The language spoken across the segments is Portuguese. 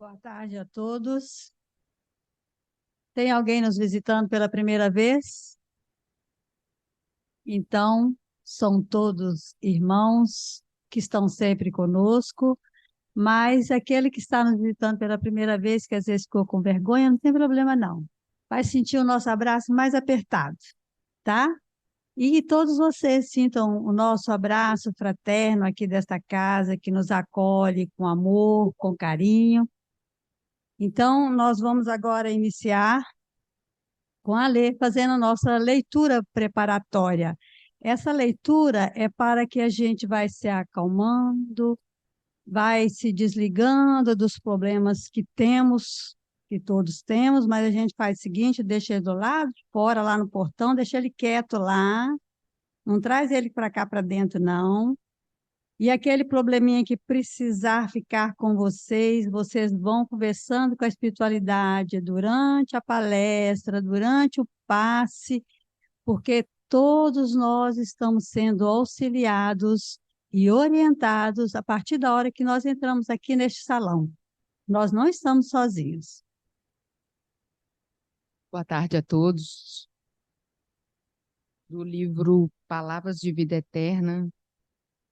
Boa tarde a todos. Tem alguém nos visitando pela primeira vez? Então, são todos irmãos que estão sempre conosco, mas aquele que está nos visitando pela primeira vez, que às vezes ficou com vergonha, não tem problema não. Vai sentir o nosso abraço mais apertado, tá? E todos vocês sintam o nosso abraço fraterno aqui desta casa, que nos acolhe com amor, com carinho. Então, nós vamos agora iniciar com a Lê, fazendo nossa leitura preparatória. Essa leitura é para que a gente vai se acalmando, vai se desligando dos problemas que temos, que todos temos, mas a gente faz o seguinte, deixa ele do lado de fora, lá no portão, deixa ele quieto lá, não traz ele para cá, para dentro, não. E aquele probleminha que precisar ficar com vocês, vocês vão conversando com a espiritualidade durante a palestra, durante o passe, porque todos nós estamos sendo auxiliados e orientados a partir da hora que nós entramos aqui neste salão. Nós não estamos sozinhos. Boa tarde a todos. Do livro Palavras de Vida Eterna,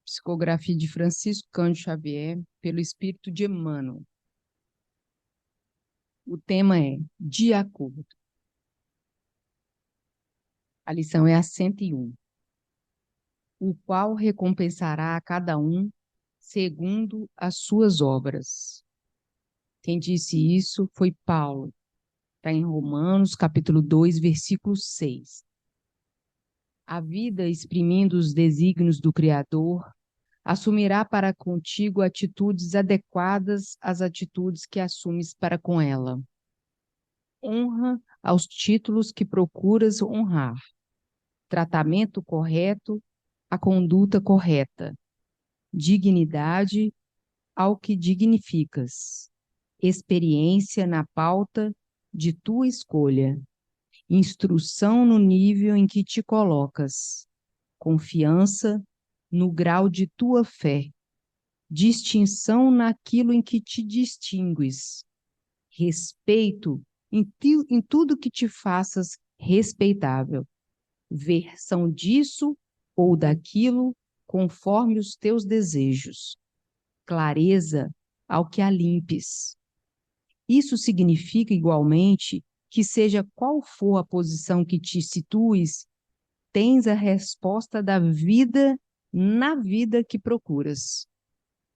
psicografia de Francisco Cândido Xavier, pelo Espírito de Emmanuel. O tema é De Acordo. A lição é a 101. O qual recompensará a cada um segundo as suas obras. Quem disse isso foi Paulo. Está em Romanos, capítulo 2, versículo 6. A vida, exprimindo os desígnios do Criador, assumirá para contigo atitudes adequadas às atitudes que assumes para com ela. Honra aos títulos que procuras honrar. Tratamento correto à conduta correta. Dignidade ao que dignificas. Experiência na pauta de tua escolha. Instrução no nível em que te colocas. Confiança no grau de tua fé. Distinção naquilo em que te distingues. Respeito em tudo que te faças respeitável. Versão disso ou daquilo conforme os teus desejos. Clareza ao que a limpes. Isso significa igualmente que seja qual for a posição que te situes, tens a resposta da vida na vida que procuras.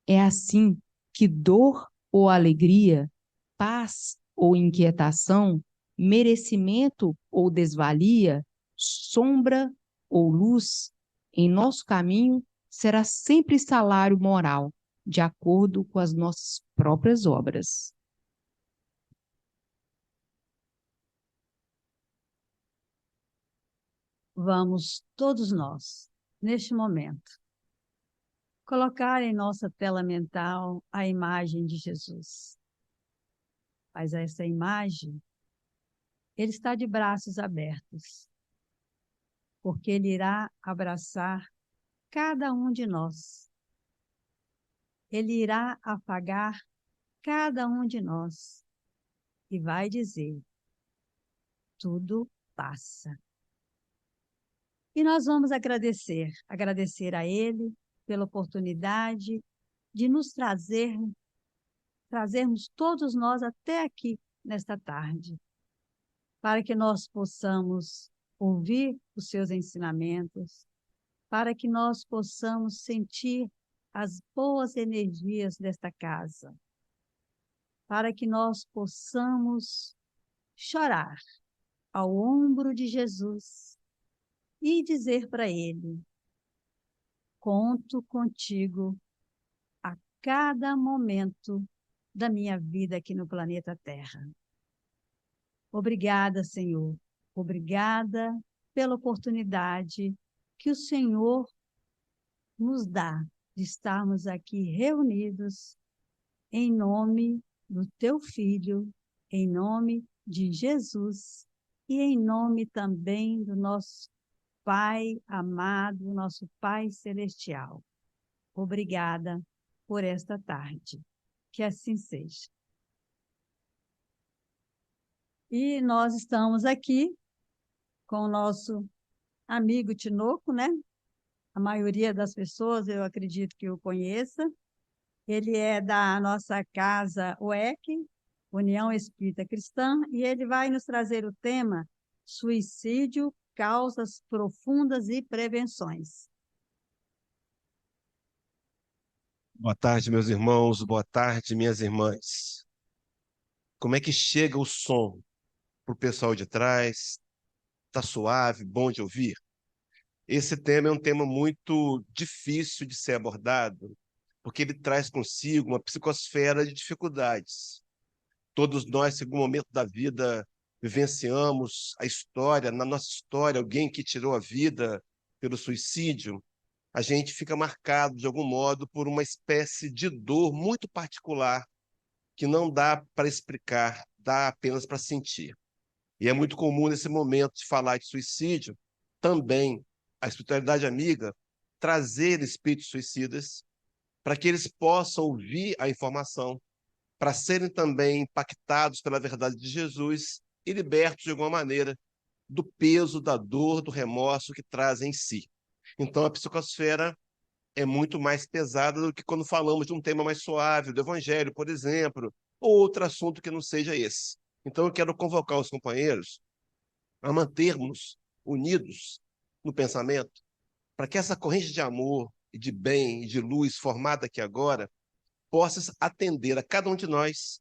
É assim que dor ou alegria, paz ou inquietação, merecimento ou desvalia, sombra ou luz, em nosso caminho será sempre salário moral, de acordo com as nossas próprias obras. Vamos todos nós, neste momento, colocar em nossa tela mental a imagem de Jesus. Mas essa imagem, ele está de braços abertos, porque ele irá abraçar cada um de nós. Ele irá afagar cada um de nós e vai dizer: tudo passa. E nós vamos agradecer a ele pela oportunidade de nos trazermos todos nós até aqui nesta tarde, para que nós possamos ouvir os seus ensinamentos, para que nós possamos sentir as boas energias desta casa, para que nós possamos chorar ao ombro de Jesus e dizer para ele: conto contigo a cada momento da minha vida aqui no planeta Terra. Obrigada, Senhor. Obrigada pela oportunidade que o Senhor nos dá de estarmos aqui reunidos em nome do Teu Filho, em nome de Jesus e em nome também do nosso Pai amado, nosso Pai celestial. Obrigada por esta tarde. Que assim seja. E nós estamos aqui com o nosso amigo Tinoco, né? A maioria das pessoas, eu acredito que o conheça. Ele é da nossa casa UEC, União Espírita Cristã, e ele vai nos trazer o tema suicídio, causas profundas e prevenções. Boa tarde, meus irmãos. Boa tarde, minhas irmãs. Como é que chega o som para o pessoal de trás? Tá suave, bom de ouvir? Esse tema é um tema muito difícil de ser abordado, porque ele traz consigo uma psicosfera de dificuldades. Todos nós, em algum momento da vida, vivenciamos a história, na nossa história, alguém que tirou a vida pelo suicídio. A gente fica marcado, de algum modo, por uma espécie de dor muito particular que não dá para explicar, dá apenas para sentir. E é muito comum, nesse momento de falar de suicídio, também a espiritualidade amiga trazer espíritos suicidas para que eles possam ouvir a informação, para serem também impactados pela verdade de Jesus e libertos, de alguma maneira, do peso, da dor, do remorso que trazem em si. Então, a psicosfera é muito mais pesada do que quando falamos de um tema mais suave, do Evangelho, por exemplo, ou outro assunto que não seja esse. Então, eu quero convocar os companheiros a mantermos unidos no pensamento, para que essa corrente de amor, e de bem e de luz formada aqui agora possa atender a cada um de nós,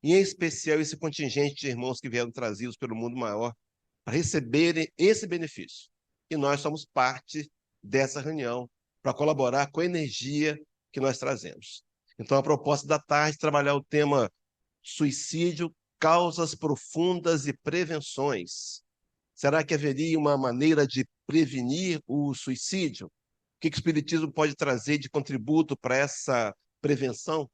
e em especial esse contingente de irmãos que vieram trazidos pelo mundo maior, para receberem esse benefício. E nós somos parte dessa reunião para colaborar com a energia que nós trazemos. Então, a proposta da tarde é trabalhar o tema suicídio, causas profundas e prevenções. Será que haveria uma maneira de prevenir o suicídio? O que o Espiritismo pode trazer de contributo para essa prevenção?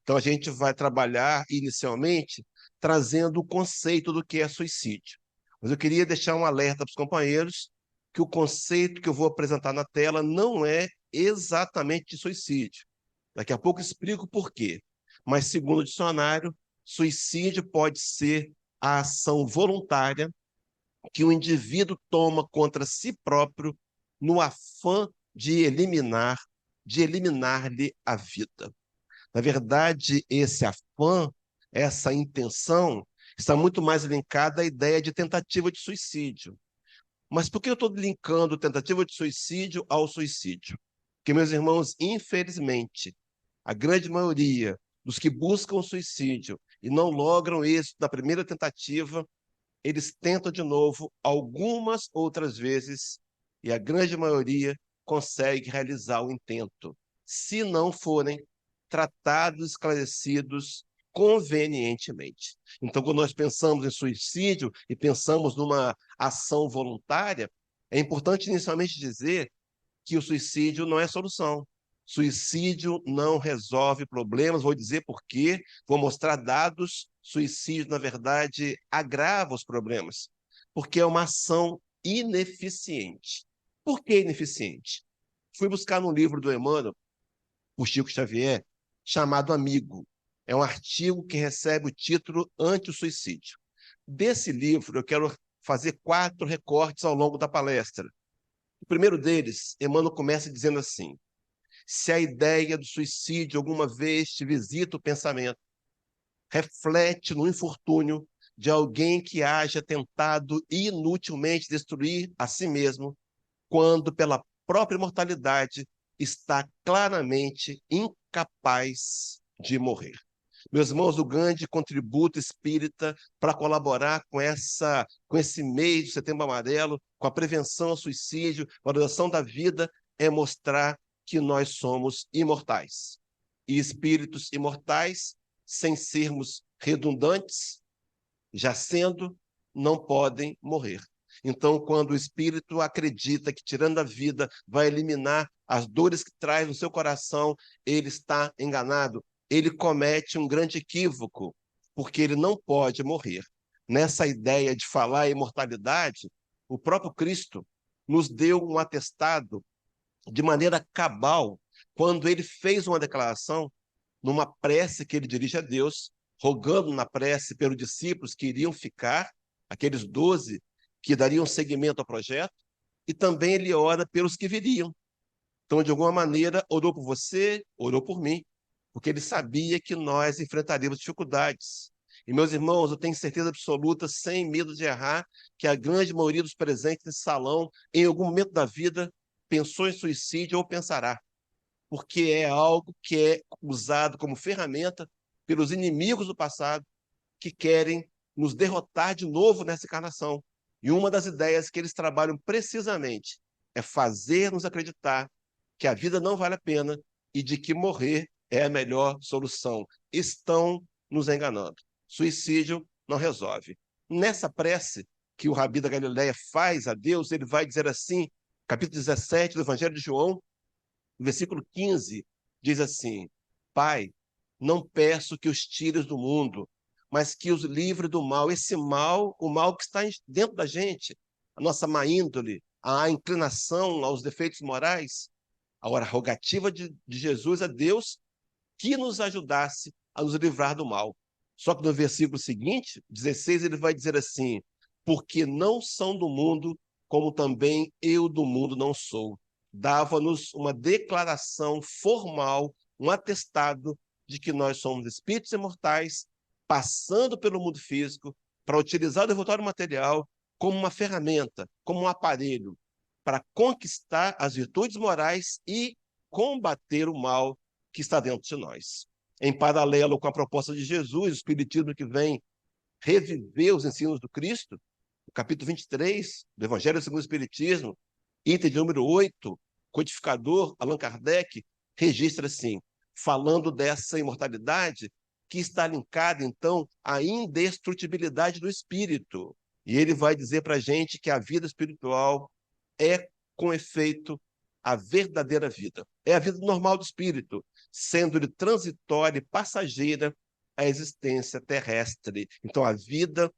Então, a gente vai trabalhar inicialmente trazendo o conceito do que é suicídio. Mas eu queria deixar um alerta para os companheiros que o conceito que eu vou apresentar na tela não é exatamente de suicídio. Daqui a pouco eu explico por quê. Mas, segundo o dicionário, suicídio pode ser a ação voluntária que o indivíduo toma contra si próprio no afã de eliminar-lhe a vida. Na verdade, esse afã, essa intenção, está muito mais linkada à ideia de tentativa de suicídio. Mas por que eu estou linkando tentativa de suicídio ao suicídio? Porque, meus irmãos, infelizmente, a grande maioria dos que buscam o suicídio e não logram êxito na primeira tentativa, eles tentam de novo algumas outras vezes e a grande maioria consegue realizar o intento, se não forem tratados, esclarecidos convenientemente. Então, quando nós pensamos em suicídio e pensamos numa ação voluntária, é importante inicialmente dizer que o suicídio não é solução. Suicídio não resolve problemas, vou dizer por quê, vou mostrar dados. Suicídio, na verdade, agrava os problemas, porque é uma ação ineficiente. Por que ineficiente? Fui buscar no livro do Emmanuel, o Chico Xavier, chamado Amigo. É um artigo que recebe o título Anti-Suicídio. Desse livro, eu quero fazer 4 recortes ao longo da palestra. O primeiro deles, Emmanuel começa dizendo assim: se a ideia do suicídio alguma vez te visita o pensamento, reflete no infortúnio de alguém que haja tentado inutilmente destruir a si mesmo, quando pela própria mortalidade está claramente incapaz de morrer. Meus irmãos, o grande contributo espírita para colaborar com esse mês de Setembro Amarelo, com a prevenção ao suicídio, valorização da vida, é mostrar que nós somos imortais. E espíritos imortais, sem sermos redundantes, já sendo, não podem morrer. Então, quando o espírito acredita que tirando a vida vai eliminar as dores que traz no seu coração, ele está enganado. Ele comete um grande equívoco, porque ele não pode morrer. Nessa ideia de falar em imortalidade, o próprio Cristo nos deu um atestado de maneira cabal, quando ele fez uma declaração numa prece que ele dirige a Deus, rogando na prece pelos discípulos que iriam ficar, aqueles 12 que dariam seguimento ao projeto, e também ele ora pelos que viriam. Então, de alguma maneira, orou por você, orou por mim, porque ele sabia que nós enfrentaríamos dificuldades. E, meus irmãos, eu tenho certeza absoluta, sem medo de errar, que a grande maioria dos presentes nesse salão, em algum momento da vida, pensou em suicídio ou pensará, porque é algo que é usado como ferramenta pelos inimigos do passado que querem nos derrotar de novo nessa encarnação. E uma das ideias que eles trabalham precisamente é fazer-nos acreditar que a vida não vale a pena e de que morrer é a melhor solução. Estão nos enganando. Suicídio não resolve. Nessa prece que o Rabi da Galileia faz a Deus, ele vai dizer assim, capítulo 17 do Evangelho de João, no versículo 15, diz assim: Pai, não peço que os tires do mundo, mas que os livre do mal. Esse mal, o mal que está dentro da gente, a nossa má índole, a inclinação aos defeitos morais. Agora, a rogativa de Jesus a Deus que nos ajudasse a nos livrar do mal. Só que no versículo seguinte, 16, ele vai dizer assim: porque não são do mundo, como também eu do mundo não sou. Dava-nos uma declaração formal, um atestado de que nós somos espíritos imortais, passando pelo mundo físico, para utilizar o devotório material como uma ferramenta, como um aparelho, para conquistar as virtudes morais e combater o mal que está dentro de nós. Em paralelo com a proposta de Jesus, o Espiritismo que vem reviver os ensinos do Cristo, o capítulo 23 do Evangelho segundo o Espiritismo, item de número 8, codificador Allan Kardec, registra assim, falando dessa imortalidade que está linkada, então, à indestrutibilidade do espírito. E ele vai dizer para a gente que a vida espiritual é, com efeito, a verdadeira vida. É a vida normal do espírito, sendo-lhe transitória e passageira a existência terrestre. Então, a vida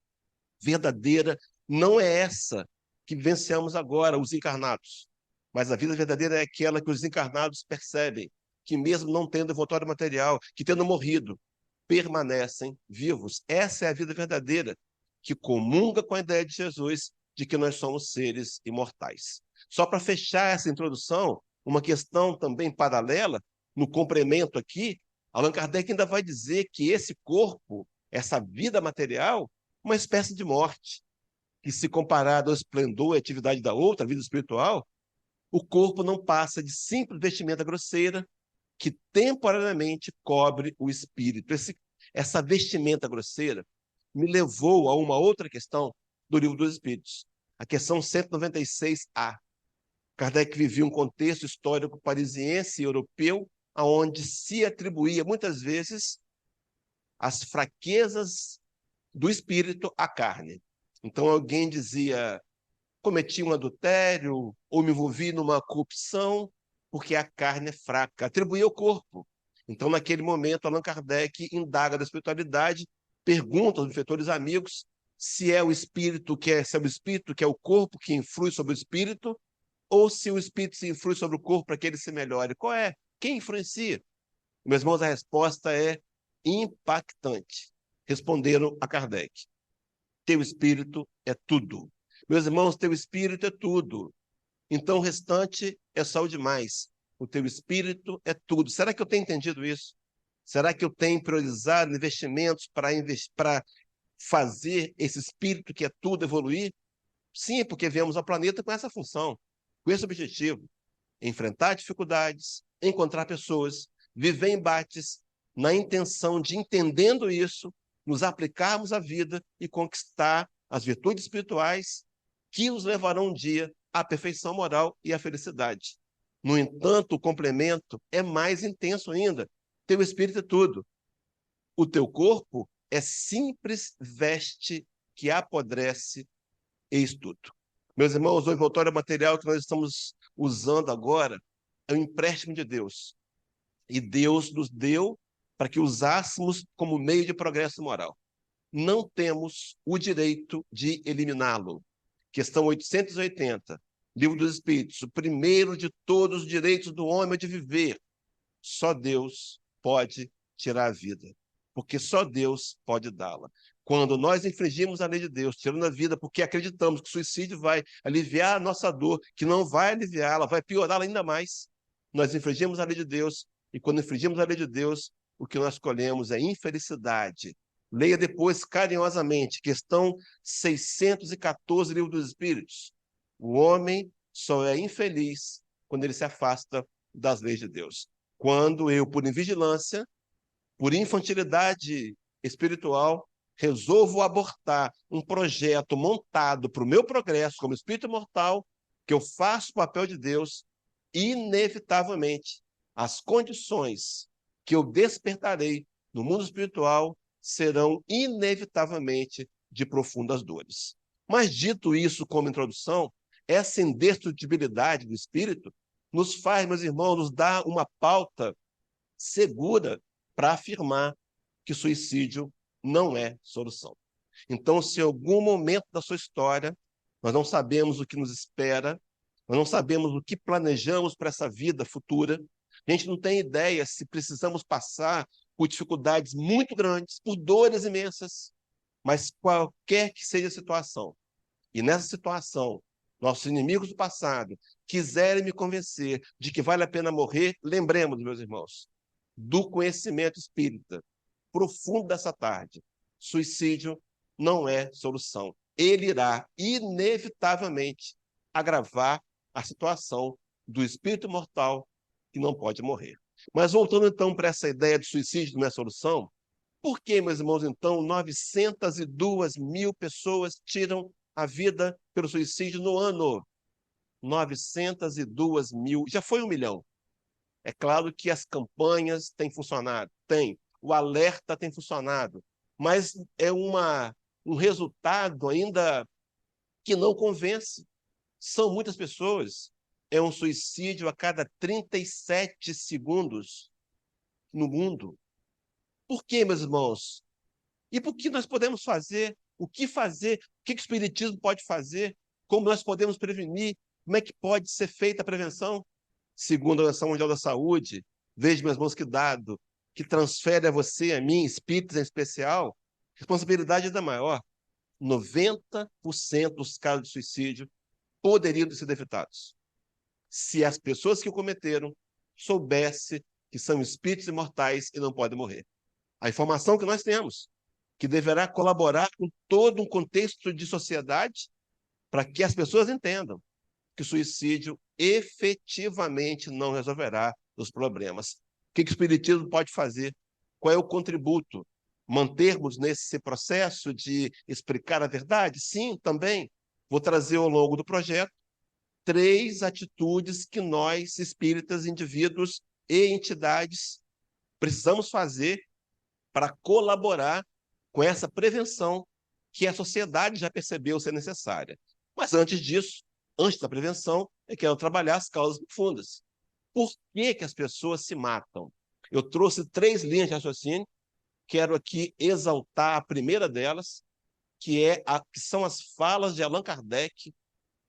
verdadeira não é essa que vivenciamos agora, os encarnados. Mas a vida verdadeira é aquela que os encarnados percebem, que mesmo não tendo devotório material, que tendo morrido, permanecem vivos. Essa é a vida verdadeira, que comunga com a ideia de Jesus de que nós somos seres imortais. Só para fechar essa introdução, uma questão também paralela, no complemento aqui, Allan Kardec ainda vai dizer que esse corpo, essa vida material, uma espécie de morte, que se comparado ao esplendor e atividade da outra, a vida espiritual, o corpo não passa de simples vestimenta grosseira que temporariamente cobre o espírito. Essa vestimenta grosseira me levou a uma outra questão do Livro dos Espíritos, a questão 196A. Kardec vivia um contexto histórico parisiense e europeu, onde se atribuía muitas vezes as fraquezas do espírito à carne. Então alguém dizia, cometi um adultério ou me envolvi numa corrupção porque a carne é fraca, atribuía ao corpo. Então, naquele momento, Allan Kardec indaga da espiritualidade, pergunta aos benfeitores amigos se é o espírito que é, se é o espírito que é o corpo que influi sobre o espírito, ou se o espírito se influi sobre o corpo para que ele se melhore. Qual é? Quem influencia? Meus irmãos, a resposta é impactante. Responderam a Kardec: teu espírito é tudo. Meus irmãos, teu espírito é tudo. Então o restante é só o demais. O teu espírito é tudo. Será que eu tenho entendido isso? Será que eu tenho priorizado investimentos para fazer esse espírito que é tudo evoluir? Sim, porque viemos ao planeta com essa função, com esse objetivo. Enfrentar dificuldades, encontrar pessoas, viver embates, na intenção de, entendendo isso, nos aplicarmos à vida e conquistar as virtudes espirituais que nos levarão um dia à perfeição moral e à felicidade. No entanto, o complemento é mais intenso ainda. Teu espírito é tudo. O teu corpo é simples veste que apodrece e estudo. Meus irmãos, o envoltório material que nós estamos usando agora é um empréstimo de Deus. E Deus nos deu para que usássemos como meio de progresso moral. Não temos o direito de eliminá-lo. Questão 880, Livro dos Espíritos. O primeiro de todos os direitos do homem é de viver. Só Deus pode tirar a vida. porque só Deus pode dá-la. Quando nós infringimos a lei de Deus, tirando a vida, porque acreditamos que o suicídio vai aliviar a nossa dor, que não vai aliviá-la, vai piorá-la ainda mais, nós infringimos a lei de Deus, e quando infringimos a lei de Deus, o que nós escolhemos é infelicidade. Leia depois carinhosamente, questão 614, Livro dos Espíritos. O homem só é infeliz quando ele se afasta das leis de Deus. Quando eu, por invigilância, por infantilidade espiritual, resolvo abortar um projeto montado para o meu progresso como espírito imortal, que eu faço o papel de Deus, inevitavelmente, as condições que eu despertarei no mundo espiritual serão inevitavelmente de profundas dores. Mas, dito isso como introdução, essa indestrutibilidade do espírito nos faz, meus irmãos, nos dá uma pauta segura para afirmar que suicídio não é solução. Então, se em algum momento da sua história nós não sabemos o que nos espera, nós não sabemos o que planejamos para essa vida futura, a gente não tem ideia se precisamos passar por dificuldades muito grandes, por dores imensas, mas qualquer que seja a situação, e nessa situação, nossos inimigos do passado quiserem me convencer de que vale a pena morrer, lembremos, meus irmãos, do conhecimento espírita profundo dessa tarde. Suicídio não é solução. Ele irá, inevitavelmente, agravar a situação do espírito mortal que não pode morrer. Mas voltando, então, para essa ideia de suicídio não é solução, por que, meus irmãos, então, 902 mil pessoas tiram a vida pelo suicídio no ano? 902 mil. Já foi 1 milhão. É claro que as campanhas têm funcionado, tem. O alerta tem funcionado, mas é um resultado ainda que não convence. São muitas pessoas. É um suicídio a cada 37 segundos no mundo. Por quê, meus irmãos? E por que nós podemos fazer? O que fazer? O que o Espiritismo pode fazer? Como nós podemos prevenir? Como é que pode ser feita a prevenção? Segundo a Organização Mundial da Saúde, veja, meus irmãos, que dado que transfere a você, a mim, espíritos em especial, responsabilidade ainda maior. 90% dos casos de suicídio poderiam ser evitados se as pessoas que o cometeram soubessem que são espíritos imortais e não podem morrer. A informação que nós temos, que deverá colaborar com todo um contexto de sociedade para que as pessoas entendam que o suicídio efetivamente não resolverá os problemas. O que o Espiritismo pode fazer? Qual é o contributo? Mantermos nesse processo de explicar a verdade? Sim, também. Vou trazer ao longo do projeto 3 atitudes que nós, espíritas, indivíduos e entidades, precisamos fazer para colaborar com essa prevenção que a sociedade já percebeu ser necessária. Mas antes disso, antes da prevenção, eu quero trabalhar as causas profundas. Por que as pessoas se matam? Eu trouxe 3 linhas de raciocínio, quero aqui exaltar a primeira delas, que são as falas de Allan Kardec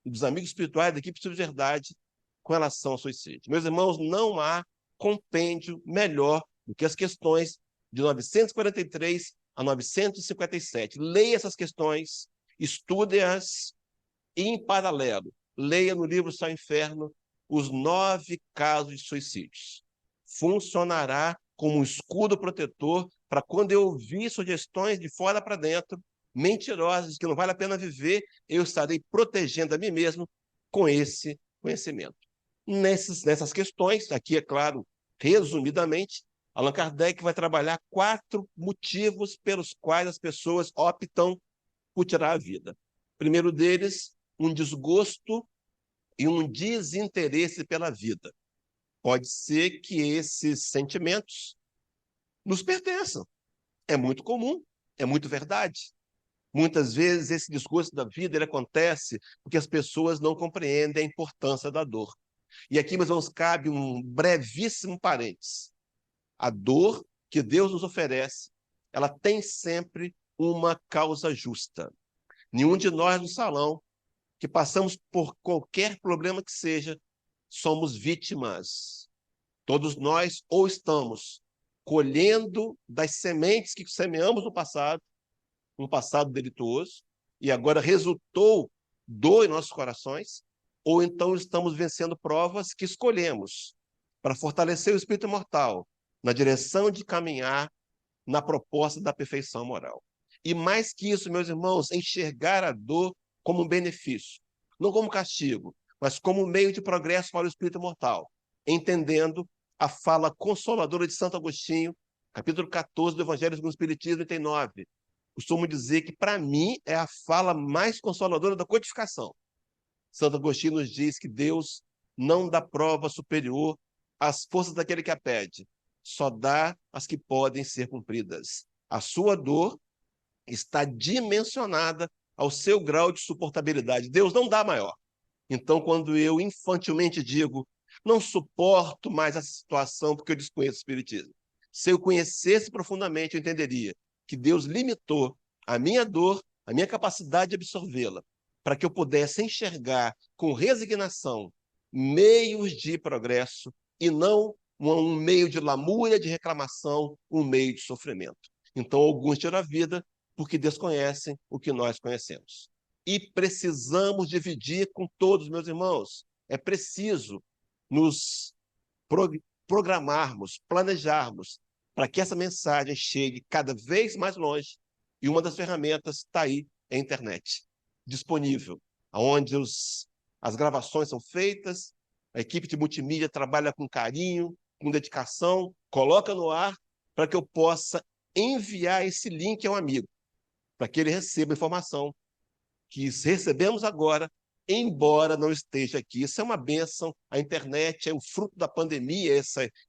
e dos amigos espirituais da equipe de verdade com relação ao suicídio. Meus irmãos, não há compêndio melhor do que as questões de 943 a 957. Leia essas questões, estude-as em paralelo. Leia no livro Céu e Inferno os 9 casos de suicídios. Funcionará como um escudo protetor para quando eu ouvir sugestões de fora para dentro, mentirosas, que não vale a pena viver, eu estarei protegendo a mim mesmo com esse conhecimento. Nessas questões, aqui é claro, resumidamente, Allan Kardec vai trabalhar 4 motivos pelos quais as pessoas optam por tirar a vida. O primeiro deles, um desgosto e um desinteresse pela vida. Pode ser que esses sentimentos nos pertençam. É muito comum, é muito verdade. Muitas vezes esse desgosto da vida ele acontece porque as pessoas não compreendem a importância da dor. E aqui, meus irmãos, cabe um brevíssimo parênteses. A dor que Deus nos oferece, ela tem sempre uma causa justa. Nenhum de nós no salão, que passamos por qualquer problema que seja, somos vítimas. Todos nós ou estamos colhendo das sementes que semeamos no passado, um passado delituoso, e agora resultou dor em nossos corações, ou então estamos vencendo provas que escolhemos para fortalecer o espírito imortal na direção de caminhar na proposta da perfeição moral. E mais que isso, meus irmãos, enxergar a dor como um benefício, não como castigo, mas como um meio de progresso para o espírito imortal, entendendo a fala consoladora de Santo Agostinho, capítulo 14 do Evangelho segundo o Espiritismo, item 9. Costumo dizer que, para mim, é a fala mais consoladora da codificação. Santo Agostinho nos diz que Deus não dá prova superior às forças daquele que a pede, só dá as que podem ser cumpridas. A sua dor está dimensionada ao seu grau de suportabilidade. Deus não dá maior. Então, quando eu infantilmente digo, não suporto mais essa situação porque eu desconheço o Espiritismo, se eu conhecesse profundamente, eu entenderia que Deus limitou a minha dor, a minha capacidade de absorvê-la, para que eu pudesse enxergar com resignação meios de progresso e não um meio de lamúria, de reclamação, um meio de sofrimento. Então, alguns tiram a vida porque desconhecem o que nós conhecemos. E precisamos dividir com todos, meus irmãos. É preciso nos programarmos, planejarmos, para que essa mensagem chegue cada vez mais longe. E uma das ferramentas está aí, é a internet, disponível, onde as gravações são feitas, a equipe de multimídia trabalha com carinho, com dedicação, coloca no ar para que eu possa enviar esse link ao amigo, para que ele receba a informação que recebemos agora, embora não esteja aqui. Isso é uma bênção. A internet é um fruto da pandemia,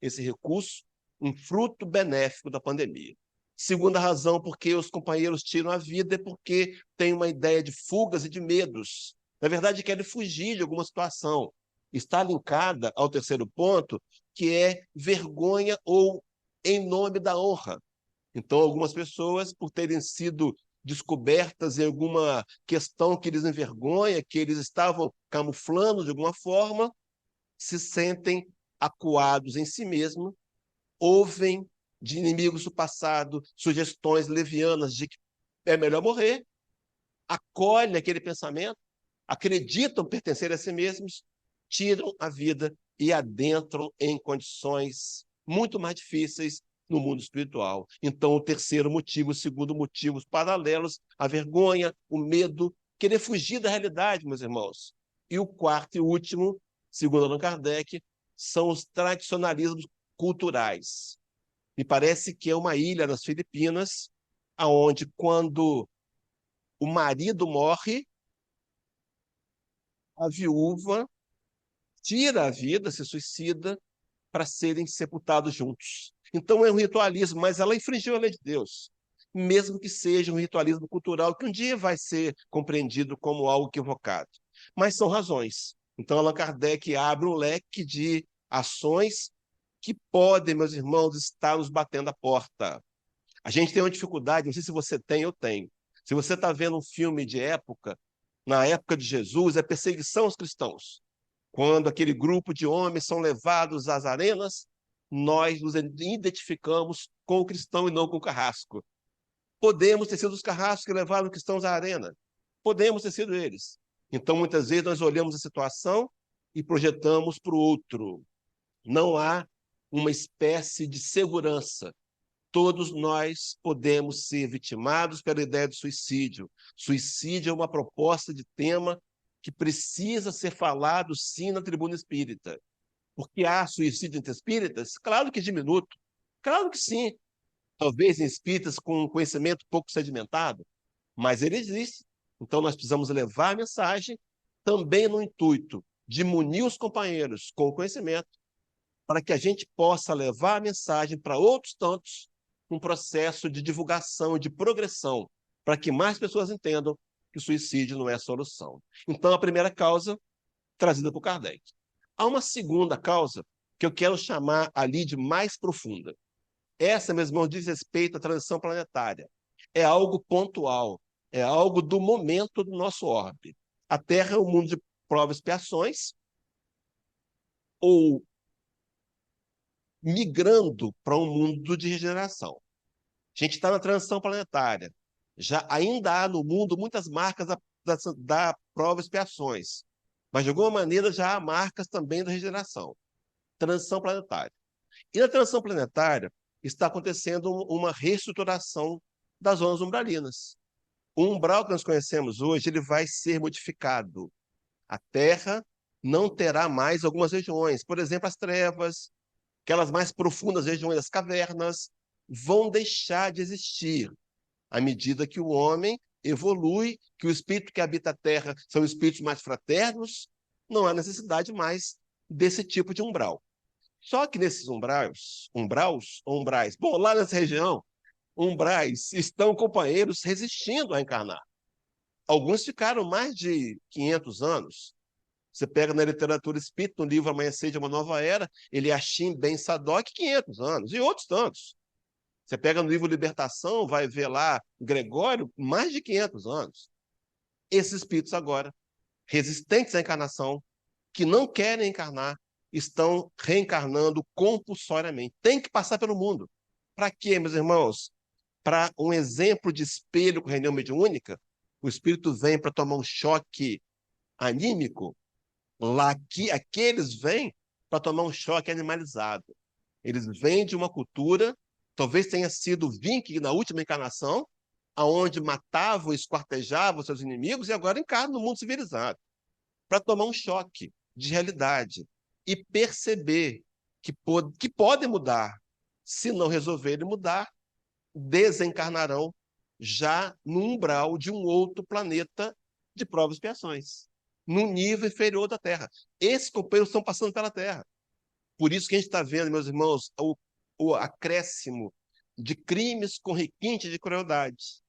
esse recurso, um fruto benéfico da pandemia. Segunda razão, porque os companheiros tiram a vida, é porque tem uma ideia de fugas e de medos. Na verdade, querem fugir de alguma situação. Está linkada ao terceiro ponto, que é vergonha ou em nome da honra. Então, algumas pessoas, por terem sido descobertas em alguma questão que eles envergonha, que eles estavam camuflando de alguma forma, se sentem acuados em si mesmos, ouvem de inimigos do passado sugestões levianas de que é melhor morrer, acolhem aquele pensamento, acreditam pertencer a si mesmos, tiram a vida e adentram em condições muito mais difíceis no mundo espiritual. Então, o terceiro motivo, o segundo motivos paralelos, a vergonha, o medo, querer fugir da realidade, meus irmãos. E o quarto e último, segundo Allan Kardec, são os tradicionalismos culturais. Me parece que é uma ilha nas Filipinas, onde quando o marido morre, a viúva tira a vida, se suicida, para serem sepultados juntos. Então é um ritualismo, mas ela infringiu a lei de Deus, mesmo que seja um ritualismo cultural que um dia vai ser compreendido como algo equivocado. Mas são razões. Então Allan Kardec abre um leque de ações que podem, meus irmãos, estar nos batendo a porta. A gente tem uma dificuldade, não sei se você tem, eu tenho. Se você está vendo um filme de época, na época de Jesus, é perseguição aos cristãos. Quando aquele grupo de homens são levados às arenas, nós nos identificamos com o cristão e não com o carrasco. Podemos ter sido os carrascos que levaram os cristãos à arena. Podemos ter sido eles. Então, muitas vezes, nós olhamos a situação e projetamos para o outro. Não há uma espécie de segurança. Todos nós podemos ser vitimados pela ideia de suicídio. Suicídio é uma proposta de tema que precisa ser falado, sim, na tribuna espírita. Porque há suicídio entre espíritas? Claro que diminuto. Claro que sim. Talvez em espíritas com um conhecimento pouco sedimentado, mas ele existe. Então nós precisamos levar a mensagem também no intuito de munir os companheiros com o conhecimento, para que a gente possa levar a mensagem para outros tantos, um processo de divulgação, de progressão, para que mais pessoas entendam que o suicídio não é a solução. Então, a primeira causa, trazida por Kardec. Há uma segunda causa que eu quero chamar ali de mais profunda. Essa, meus irmãos, diz respeito à transição planetária. É algo pontual, é algo do momento do nosso orbe. A Terra é um mundo de provas e expiações, ou migrando para um mundo de regeneração. A gente está na transição planetária. Já ainda há no mundo muitas marcas da prova e expiações, mas de alguma maneira já há marcas também da regeneração. Transição planetária. E na transição planetária está acontecendo uma reestruturação das zonas umbralinas. O umbral que nós conhecemos hoje ele vai ser modificado. A Terra não terá mais algumas regiões, por exemplo, as trevas, aquelas mais profundas regiões das cavernas, vão deixar de existir à medida que o homem evolui, que o espírito que habita a Terra são espíritos mais fraternos, não há necessidade mais desse tipo de umbral. Só que nesses umbrais, bom, lá nessa região, umbrais estão companheiros resistindo a encarnar. Alguns ficaram mais de 500 anos. Você pega na literatura espírita, no livro Amanhecer de uma Nova Era, Eliashim Ben Sadoc, 500 anos, e outros tantos. Você pega no livro Libertação, vai ver lá Gregório, mais de 500 anos. Esses espíritos agora, resistentes à encarnação, que não querem encarnar, estão reencarnando compulsoriamente. Tem que passar pelo mundo. Para quê, meus irmãos? Para um exemplo de espelho com reunião mediúnica, o espírito vem para tomar um choque anímico, lá que aqueles vêm para tomar um choque animalizado. Eles vêm de uma cultura, talvez tenha sido Vinck na última encarnação, aonde matavam e esquartejavam seus inimigos, e agora encarnam no mundo civilizado, para tomar um choque de realidade e perceber que podem mudar. Se não resolverem mudar, desencarnarão já no umbral de um outro planeta de provas e expiações, num nível inferior da Terra. Esses companheiros estão passando pela Terra. Por isso que a gente está vendo, meus irmãos, o acréscimo de crimes com requinte de crueldade.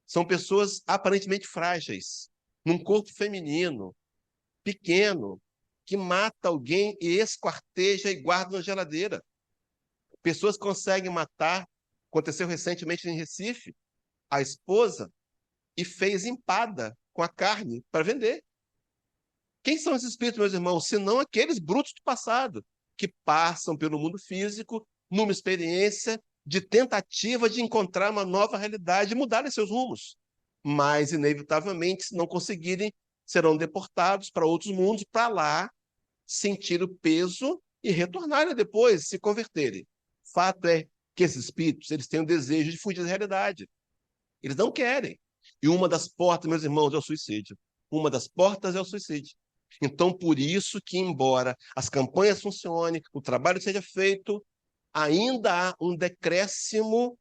São pessoas aparentemente frágeis, num corpo feminino, pequeno, que mata alguém e esquarteja e guarda na geladeira. Pessoas conseguem matar, aconteceu recentemente em Recife, a esposa, e fez empada com a carne para vender. Quem são esses espíritos, meus irmãos? Senão aqueles brutos do passado, que passam pelo mundo físico numa experiência de tentativa de encontrar uma nova realidade e mudarem seus rumos. Mas, inevitavelmente, se não conseguirem, serão deportados para outros mundos, para lá sentir o peso e retornarem depois, se converterem. Fato é que esses espíritos eles têm o desejo de fugir da realidade. Eles não querem. E uma das portas, meus irmãos, é o suicídio. Uma das portas é o suicídio. Então, por isso que, embora as campanhas funcionem, o trabalho seja feito, ainda há um decréscimo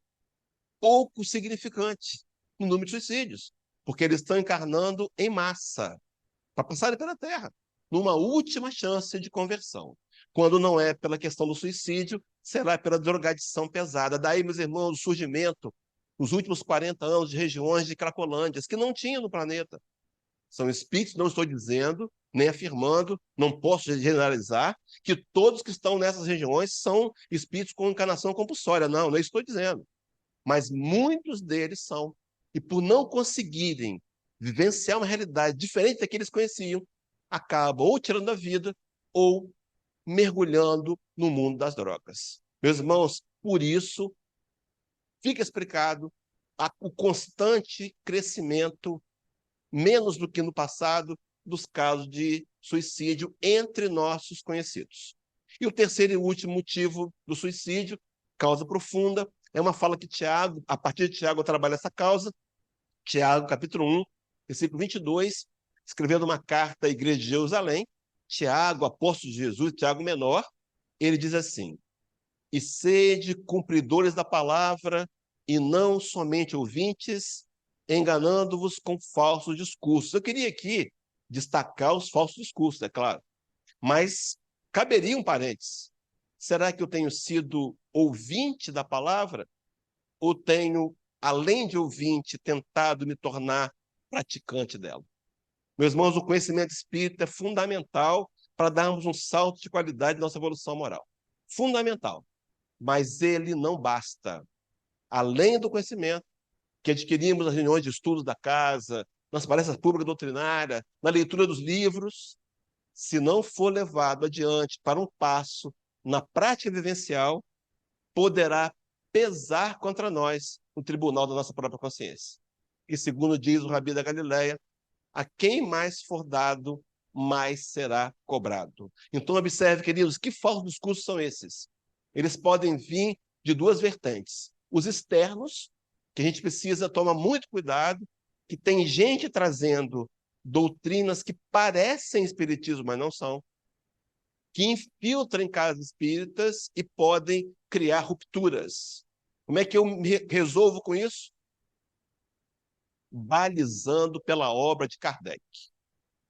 pouco significante no número de suicídios, porque eles estão encarnando em massa para passarem pela Terra, numa última chance de conversão. Quando não é pela questão do suicídio, será pela drogadição pesada. Daí, meus irmãos, o surgimento, nos últimos 40 anos, de regiões de cracolândias que não tinha no planeta. São espíritos, não estou dizendo, nem afirmando, não posso generalizar, que todos que estão nessas regiões são espíritos com encarnação compulsória. Não, não estou dizendo. Mas muitos deles são. E por não conseguirem vivenciar uma realidade diferente da que eles conheciam, acabam ou tirando a vida ou mergulhando no mundo das drogas. Meus irmãos, por isso, fica explicado o constante crescimento, menos do que no passado, dos casos de suicídio entre nossos conhecidos. E o terceiro e último motivo do suicídio, causa profunda, é uma fala que Tiago, a partir de Tiago, trabalha essa causa. Tiago, capítulo 1, versículo 22, escrevendo uma carta à igreja de Jerusalém, Tiago, apóstolo de Jesus, Tiago menor, ele diz assim: e sede cumpridores da palavra e não somente ouvintes, enganando-vos com falsos discursos. Eu queria aqui destacar os falsos discursos, é claro, mas caberia um parênteses. Será que eu tenho sido ouvinte da palavra ou tenho, além de ouvinte, tentado me tornar praticante dela? Meus irmãos, o conhecimento espírita é fundamental para darmos um salto de qualidade na nossa evolução moral. Fundamental. Mas ele não basta. Além do conhecimento que adquirimos nas reuniões de estudos da casa, nas palestras públicas doutrinárias, na leitura dos livros, se não for levado adiante para um passo na prática vivencial, poderá pesar contra nós no tribunal da nossa própria consciência. E segundo diz o Rabi da Galileia, a quem mais for dado, mais será cobrado. Então, observe, queridos, que falsos discursos são esses? Eles podem vir de duas vertentes. Os externos, que a gente precisa tomar muito cuidado, que tem gente trazendo doutrinas que parecem espiritismo, mas não são, que infiltram em casas espíritas e podem criar rupturas. Como é que eu me resolvo com isso? Balizando pela obra de Kardec.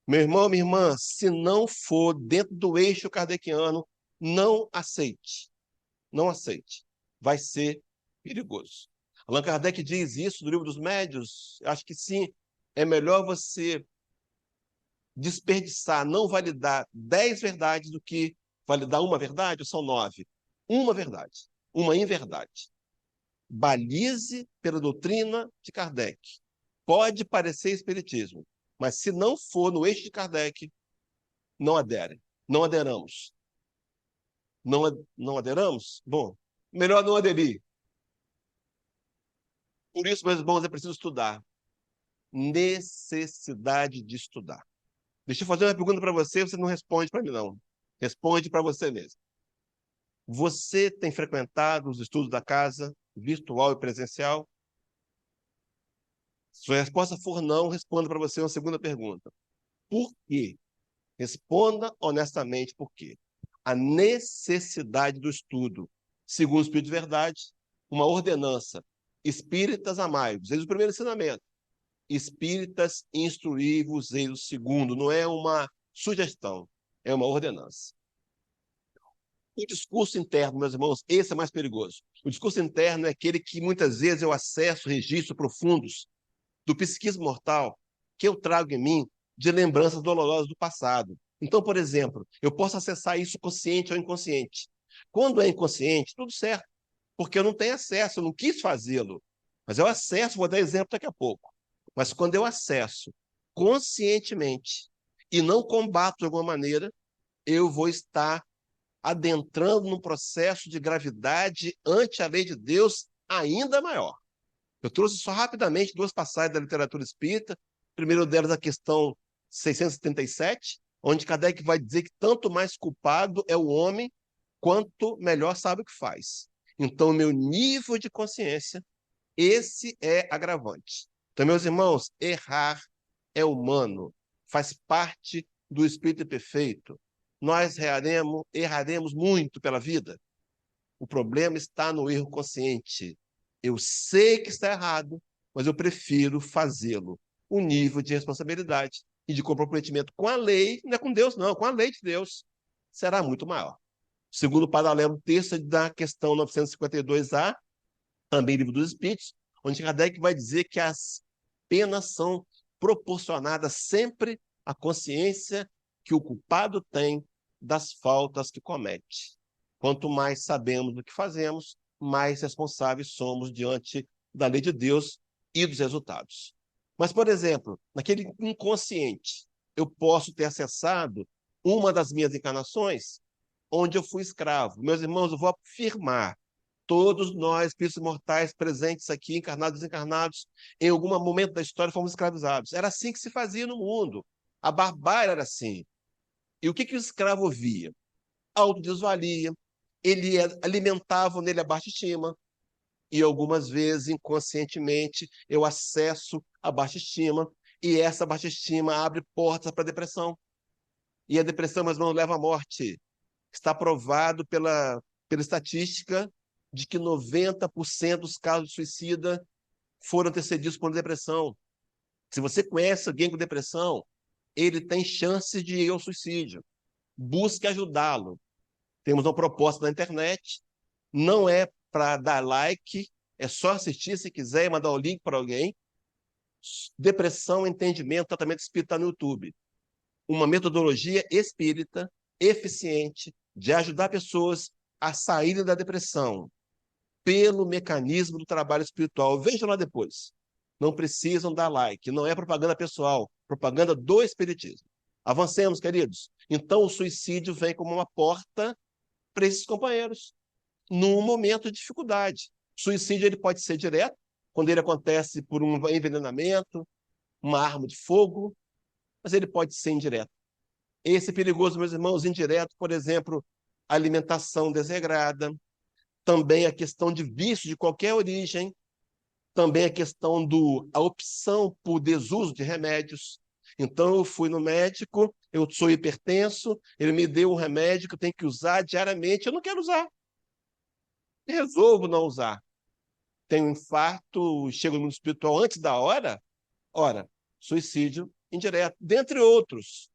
Meu irmão, minha irmã, se não for dentro do eixo kardeciano, não aceite. Não aceite. Vai ser perigoso. Allan Kardec diz isso no Livro dos Médiuns. Acho que sim. É melhor você desperdiçar, não validar 10 verdades do que validar uma verdade, ou são 9. Uma verdade, uma inverdade. Balize pela doutrina de Kardec. Pode parecer espiritismo, mas se não for no eixo de Kardec, não adere. Não aderamos. Não aderamos? Bom, melhor não aderir. Por isso, meus irmãos, é preciso estudar. Necessidade de estudar. Deixa eu fazer uma pergunta para você, você não responde para mim, não. Responde para você mesmo. Você tem frequentado os estudos da casa, virtual e presencial? Se sua resposta for não, responda para você uma segunda pergunta. Por quê? Responda honestamente por quê. A necessidade do estudo, segundo o Espírito de Verdade, uma ordenança. Espíritas amai-vos, eis o primeiro ensinamento. Espíritas instruí-vos, eis o segundo. Não é uma sugestão, é uma ordenança. O discurso interno, meus irmãos, esse é mais perigoso. O discurso interno é aquele que muitas vezes eu acesso registros profundos do psiquismo mortal que eu trago em mim de lembranças dolorosas do passado. Então, por exemplo, eu posso acessar isso consciente ou inconsciente. Quando é inconsciente, tudo certo, porque eu não tenho acesso, eu não quis fazê-lo. Mas eu acesso, vou dar exemplo daqui a pouco. Mas quando eu acesso conscientemente e não combato de alguma maneira, eu vou estar adentrando num processo de gravidade ante a lei de Deus ainda maior. Eu trouxe só rapidamente duas passagens da literatura espírita. Primeiro delas, a questão 677, onde Kardec vai dizer que tanto mais culpado é o homem, quanto melhor sabe o que faz. Então, meu nível de consciência, esse é agravante. Então, meus irmãos, errar é humano, faz parte do espírito perfeito. Nós erraremos muito pela vida. O problema está no erro consciente. Eu sei que está errado, mas eu prefiro fazê-lo. O nível de responsabilidade e de comprometimento com a lei, não é com Deus, não, com a lei de Deus, será muito maior. Segundo o paralelo texto da questão 952A, também Livro dos Espíritos, onde Kardec vai dizer que as penas são proporcionadas sempre à consciência que o culpado tem das faltas que comete. Quanto mais sabemos do que fazemos, mais responsáveis somos diante da lei de Deus e dos resultados. Mas, por exemplo, naquele inconsciente, eu posso ter acessado uma das minhas encarnações onde eu fui escravo. Meus irmãos, eu vou afirmar, todos nós, espíritos mortais presentes aqui, encarnados e desencarnados, em algum momento da história fomos escravizados. Era assim que se fazia no mundo. A barbárie era assim. E o que o escravo via? Autodesvalia, ele alimentava nele a baixa estima, e algumas vezes, inconscientemente, eu acesso a baixa estima, e essa baixa estima abre portas para a depressão. E a depressão, mas não leva à morte. Está provado pela estatística de que 90% dos casos de suicida foram antecedidos por depressão. Se você conhece alguém com depressão, ele tem chances de ir ao suicídio. Busque ajudá-lo. Temos uma proposta na internet, não é para dar like, é só assistir se quiser e mandar o link para alguém. Depressão, entendimento, tratamento espírita no YouTube. Uma metodologia espírita, eficiente, de ajudar pessoas a saírem da depressão pelo mecanismo do trabalho espiritual. Vejam lá depois. Não precisam dar like, não é propaganda pessoal, propaganda do espiritismo. Avancemos, queridos. Então, o suicídio vem como uma porta para esses companheiros, num momento de dificuldade. Suicídio ele pode ser direto, quando ele acontece por um envenenamento, uma arma de fogo, mas ele pode ser indireto. Esse é perigoso, meus irmãos, indireto, por exemplo, alimentação desregrada, também a questão de vício de qualquer origem, também a questão a opção por desuso de remédios. Então, eu fui no médico, eu sou hipertenso, ele me deu um remédio que eu tenho que usar diariamente, eu não quero usar. Resolvo não usar. Tenho um infarto, chego no mundo espiritual antes da hora, ora, suicídio indireto, dentre outros.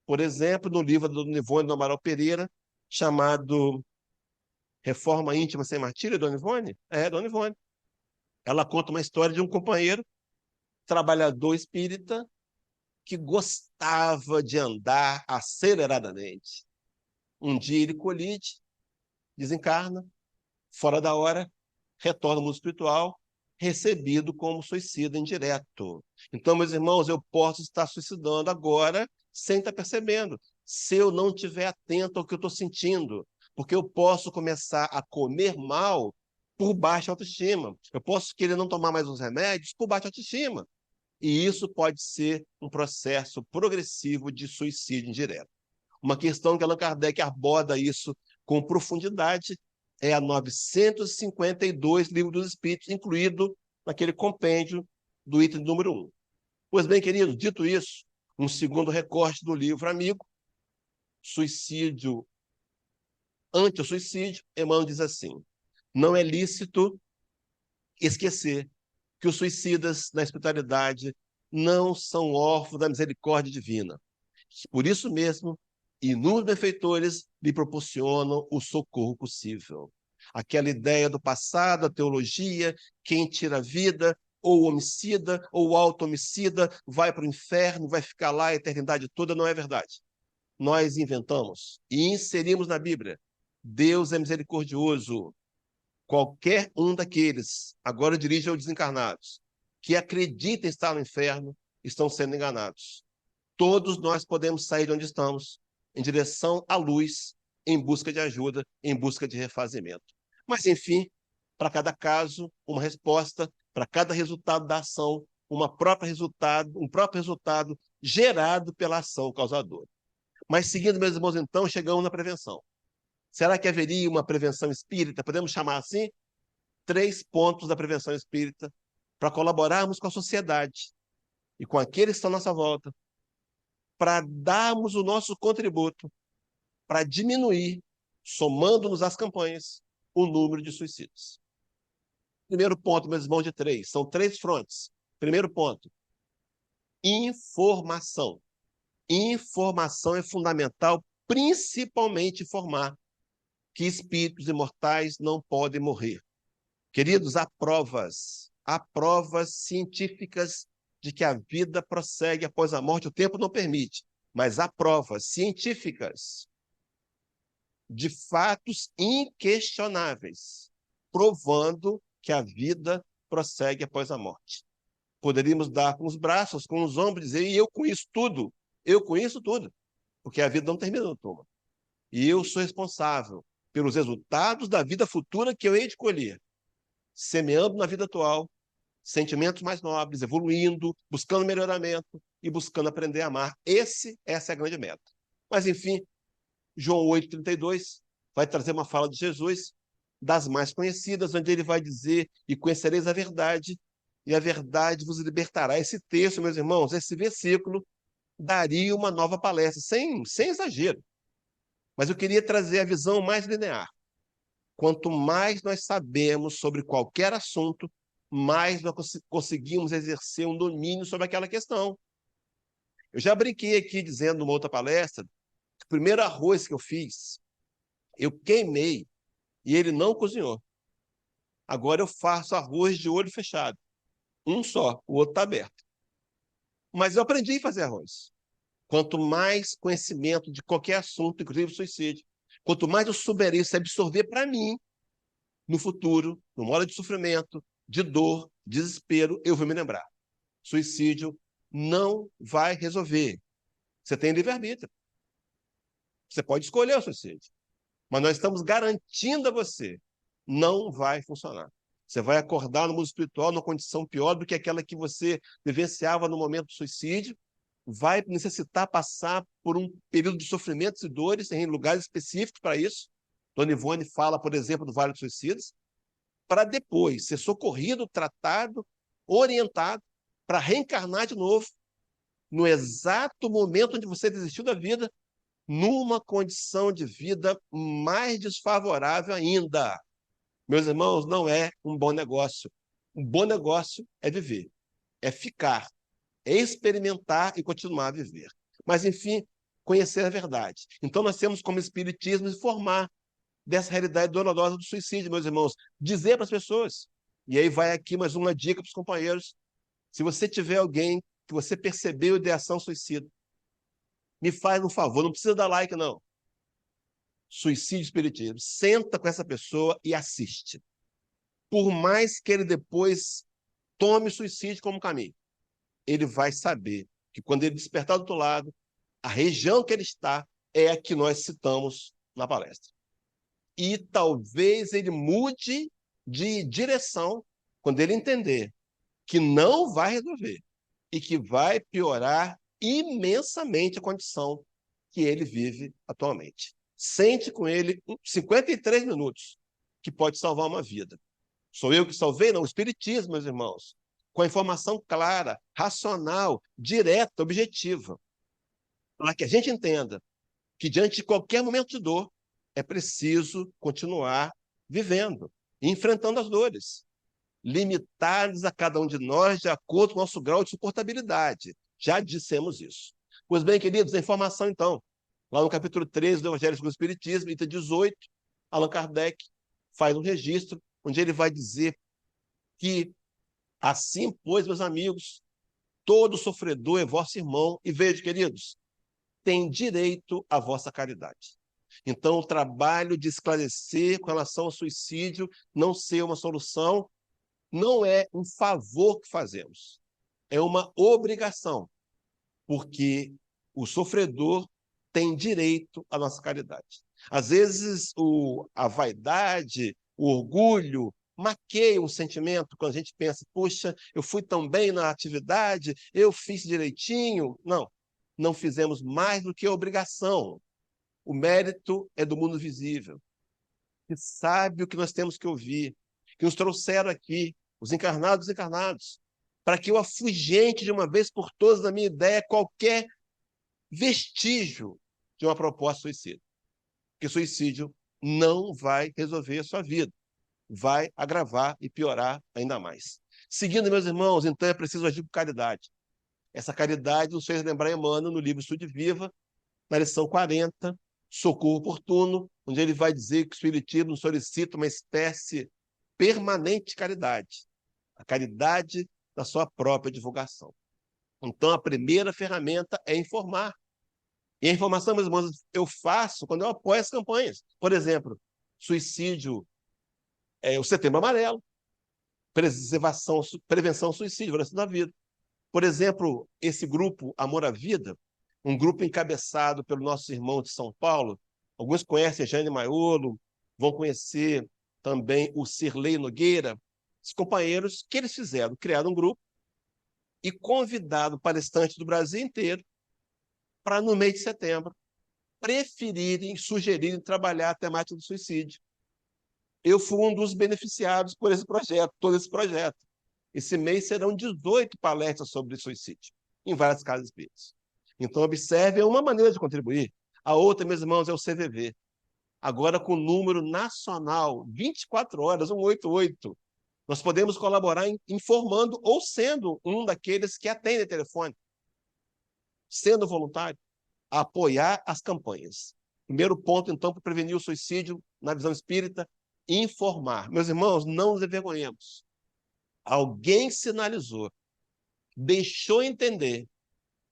Por exemplo, no livro do Dona Ivone do Amaral Pereira, chamado Reforma Íntima Sem Martírio, Dona Ivone? É, Dona Ivone. Ela conta uma história de um companheiro, trabalhador espírita, que gostava de andar aceleradamente. Um dia ele colide, desencarna, fora da hora, retorna ao mundo espiritual, recebido como suicida indireto. Então, meus irmãos, eu posso estar suicidando agora sem estar percebendo, se eu não estiver atento ao que eu estou sentindo, porque eu posso começar a comer mal por baixa autoestima. Eu posso querer não tomar mais os remédios por baixa autoestima. E isso pode ser um processo progressivo de suicídio indireto. Uma questão que Allan Kardec aborda isso com profundidade é a 952, Livro dos Espíritos, incluído naquele compêndio do item número 1. Pois bem, queridos, dito isso, um segundo recorte do livro amigo, Suicídio ante o Suicídio, Emmanuel diz assim: não é lícito esquecer que os suicidas na espiritualidade não são órfãos da misericórdia divina. Por isso mesmo, inúmeros benfeitores lhe proporcionam o socorro possível. Aquela ideia do passado, a teologia, quem tira a vida, ou o homicida, ou o auto-homicida, vai para o inferno, vai ficar lá a eternidade toda, não é verdade. Nós inventamos e inserimos na Bíblia. Deus é misericordioso. Qualquer um daqueles, agora dirige aos desencarnados, que acreditem estar no inferno, estão sendo enganados. Todos nós podemos sair de onde estamos, em direção à luz, em busca de ajuda, em busca de refazimento. Mas, enfim, para cada caso, uma resposta, para cada resultado da ação, um próprio resultado gerado pela ação causadora. Mas, seguindo, meus irmãos, então, chegamos na prevenção. Será que haveria uma prevenção espírita? Podemos chamar assim? 3 pontos da prevenção espírita para colaborarmos com a sociedade e com aqueles que estão à nossa volta, para darmos o nosso contributo para diminuir, somando-nos às campanhas, o número de suicídios. Primeiro ponto, meus irmãos, de 3. São 3 frontes. Primeiro ponto, informação. Informação é fundamental, principalmente informar que espíritos imortais não podem morrer. Queridos, há provas científicas de que a vida prossegue após a morte. O tempo não permite, mas há provas científicas de fatos inquestionáveis, provando que a vida prossegue após a morte. Poderíamos dar com os braços, com os ombros, dizer, e eu conheço tudo, porque a vida não termina, turma. E eu sou responsável pelos resultados da vida futura que eu hei de colher, semeando na vida atual sentimentos mais nobres, evoluindo, buscando melhoramento e buscando aprender a amar. Essa é a grande meta. Mas, enfim, João 8,32 vai trazer uma fala de Jesus, das mais conhecidas, onde ele vai dizer, e conhecereis a verdade, e a verdade vos libertará. Esse texto, meus irmãos, esse versículo, daria uma nova palestra, sem exagero. Mas eu queria trazer a visão mais linear. Quanto mais nós sabemos sobre qualquer assunto, mais nós conseguimos exercer um domínio sobre aquela questão. Eu já brinquei aqui dizendo numa outra palestra, que o primeiro arroz que eu fiz, eu queimei e ele não cozinhou. Agora eu faço arroz de olho fechado. Um só, o outro está aberto. Mas eu aprendi a fazer arroz. Quanto mais conhecimento de qualquer assunto, inclusive suicídio, quanto mais eu souber isso, absorver para mim, no futuro, numa hora de sofrimento, de dor, desespero, eu vou me lembrar. Suicídio não vai resolver. Você tem livre-arbítrio. Você pode escolher o suicídio. Mas nós estamos garantindo a você, não vai funcionar. Você vai acordar no mundo espiritual numa condição pior do que aquela que você vivenciava no momento do suicídio, vai necessitar passar por um período de sofrimentos e dores em lugares específicos para isso. Dona Ivone fala, por exemplo, do Vale dos Suicidas, para depois ser socorrido, tratado, orientado, para reencarnar de novo, no exato momento onde você desistiu da vida, numa condição de vida mais desfavorável ainda. Meus irmãos, não é um bom negócio. Um bom negócio é viver, é ficar, é experimentar e continuar a viver. Mas, enfim, conhecer a verdade. Então, nós temos como espiritismo informar dessa realidade dolorosa do suicídio, meus irmãos. Dizer para as pessoas. E aí vai aqui mais uma dica para os companheiros. Se você tiver alguém que você percebeu ideação suicida, me faz um favor, não precisa dar like, não. Suicídio espiritismo. Senta com essa pessoa e assiste. Por mais que ele depois tome suicídio como caminho, ele vai saber que quando ele despertar do outro lado, a região que ele está é a que nós citamos na palestra. E talvez ele mude de direção quando ele entender que não vai resolver e que vai piorar imensamente a condição que ele vive atualmente. Sente com ele 53 minutos, que pode salvar uma vida. Sou eu que salvei? Não, o Espiritismo, meus irmãos, com a informação clara, racional, direta, objetiva, para que a gente entenda que diante de qualquer momento de dor, é preciso continuar vivendo, enfrentando as dores, limitados a cada um de nós de acordo com o nosso grau de suportabilidade. Já dissemos isso. Pois bem, queridos, a informação, então, lá no capítulo 13 do Evangelho segundo o Espiritismo, item 18, Allan Kardec faz um registro onde ele vai dizer que assim, pois, meus amigos, todo sofredor é vosso irmão, e veja, queridos, tem direito à vossa caridade. Então, o trabalho de esclarecer com relação ao suicídio não ser uma solução, não é um favor que fazemos, é uma obrigação, porque o sofredor tem direito à nossa caridade. Às vezes, a vaidade, o orgulho, maqueia um sentimento quando a gente pensa, puxa, eu fui tão bem na atividade, eu fiz direitinho. Não, não fizemos mais do que a obrigação. O mérito é do mundo visível, que sabe o que nós temos que ouvir, que nos trouxeram aqui, os encarnados e desencarnados, para que eu afugente de uma vez por todas da minha ideia qualquer vestígio de uma proposta suicida. Porque suicídio não vai resolver a sua vida, vai agravar e piorar ainda mais. Seguindo, meus irmãos, então é preciso agir com caridade. Essa caridade nos fez lembrar Emmanuel no livro Estude Viva, na lição 40, Socorro Oportuno, onde ele vai dizer que o Espiritismo solicita uma espécie permanente de caridade, a caridade da sua própria divulgação. Então, a primeira ferramenta é informar. E a informação, meus irmãos, eu faço quando eu apoio as campanhas. Por exemplo, suicídio, o Setembro Amarelo, prevenção ao suicídio, violência da vida. Por exemplo, esse grupo Amor à Vida, um grupo encabeçado pelo nosso irmão de São Paulo, alguns conhecem a Jane Maiolo, vão conhecer também o Cirlei Nogueira, os companheiros que eles fizeram, criaram um grupo e convidaram palestrantes do Brasil inteiro para, no mês de setembro, sugerirem trabalhar a temática do suicídio. Eu fui um dos beneficiados por esse projeto, todo esse projeto. Esse mês serão 18 palestras sobre suicídio, em várias casas espíritas. Então, observe, é uma maneira de contribuir. A outra, meus irmãos, é o CVV. Agora, com o número nacional, 24 horas, 188. Nós podemos colaborar informando ou sendo um daqueles que atendem telefone, sendo voluntário, a apoiar as campanhas. Primeiro ponto, então, para prevenir o suicídio na visão espírita, informar. Meus irmãos, não nos envergonhemos. Alguém sinalizou, deixou entender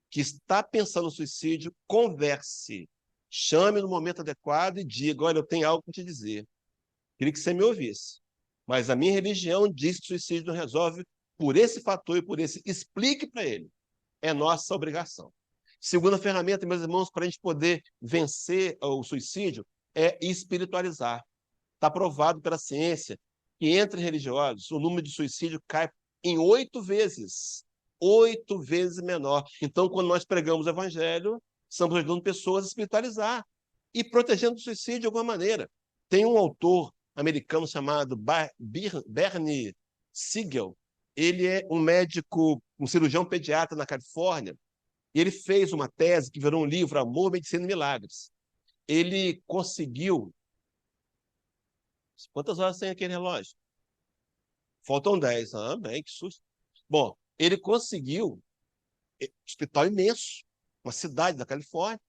que está pensando no suicídio, converse, chame no momento adequado e diga, olha, eu tenho algo para te dizer. Queria que você me ouvisse. Mas a minha religião diz que o suicídio não resolve por esse fator e por esse. Explique para ele. É nossa obrigação. Segunda ferramenta, meus irmãos, para a gente poder vencer o suicídio, é espiritualizar. Está provado pela ciência que entre religiosos o número de suicídio cai em 8 vezes. 8 vezes menor. Então, quando nós pregamos o evangelho, estamos ajudando pessoas a espiritualizar e protegendo do suicídio de alguma maneira. Tem um autor americano chamado Bernie Siegel. Ele é um médico, um cirurgião pediatra na Califórnia, e ele fez uma tese que virou um livro, Amor, Medicina e Milagres. Ele conseguiu... Quantas horas tem aquele relógio? Faltam 10. Ah, bem, que susto. Bom, ele conseguiu, hospital imenso, uma cidade da Califórnia,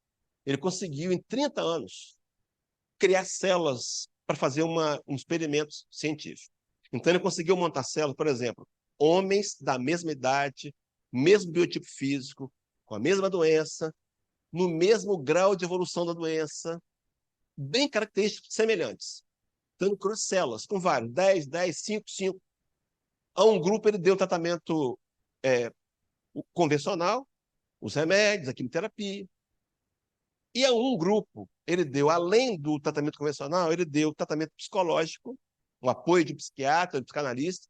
ele conseguiu, em 30 anos, criar células para fazer um experimento científico. Então, ele conseguiu montar células, por exemplo, homens da mesma idade, mesmo biotipo físico, com a mesma doença, no mesmo grau de evolução da doença, bem característicos semelhantes. Então, ele criou células com vários, 10, 10, 5, 5. A um grupo, ele deu tratamento convencional, os remédios, a quimioterapia. E a um grupo, ele deu, além do tratamento convencional, ele deu tratamento psicológico, o apoio de psiquiatra, de psicanalista,